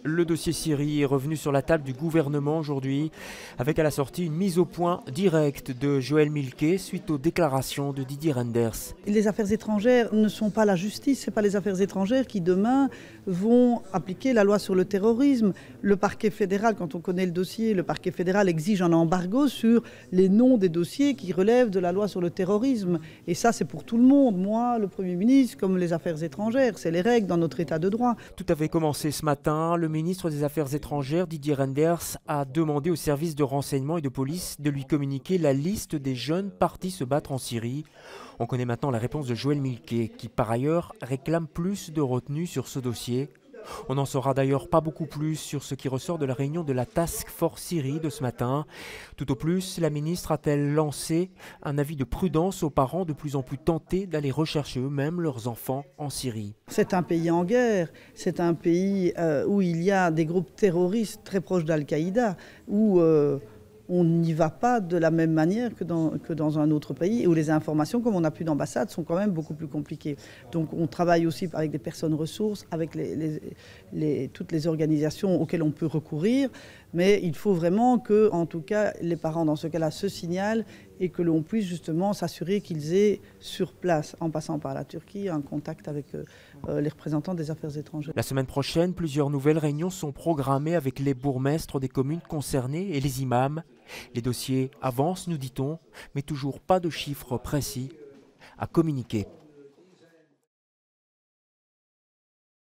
Le dossier Syrie est revenu sur la table du gouvernement aujourd'hui, avec à la sortie une mise au point directe de Joël Milquet suite aux déclarations de Didier Reynders. Les affaires étrangères ne sont pas la justice, ce n'est pas les affaires étrangères qui demain vont appliquer la loi sur le terrorisme. Le parquet fédéral, quand on connaît le dossier, le parquet fédéral exige un embargo sur les noms des dossiers qui relèvent de la loi sur le terrorisme. Et ça, c'est pour tout le monde, moi, le Premier ministre, comme les affaires étrangères, c'est les règles dans notre état de droit. Tout avait commencé ce matin. Le ministre des Affaires étrangères, Didier Reynders, a demandé aux services de renseignement et de police de lui communiquer la liste des jeunes partis se battre en Syrie. On connaît maintenant la réponse de Joël Milquet, qui par ailleurs réclame plus de retenue sur ce dossier. On n'en saura d'ailleurs pas beaucoup plus sur ce qui ressort de la réunion de la Task Force Syrie de ce matin. Tout au plus, la ministre a-t-elle lancé un avis de prudence aux parents de plus en plus tentés d'aller rechercher eux-mêmes leurs enfants en Syrie. C'est un pays en guerre, c'est un pays où il y a des groupes terroristes très proches d'Al-Qaïda, où on n'y va pas de la même manière que dans un autre pays, où les informations, comme on n'a plus d'ambassade, sont quand même beaucoup plus compliquées. Donc on travaille aussi avec des personnes ressources, avec toutes les organisations auxquelles on peut recourir, mais il faut vraiment que, en tout cas, les parents, dans ce cas-là, se signalent et que l'on puisse justement s'assurer qu'ils aient sur place, en passant par la Turquie, un contact avec les représentants des affaires étrangères. La semaine prochaine, plusieurs nouvelles réunions sont programmées avec les bourgmestres des communes concernées et les imams. Les dossiers avancent, nous dit-on, mais toujours pas de chiffres précis à communiquer.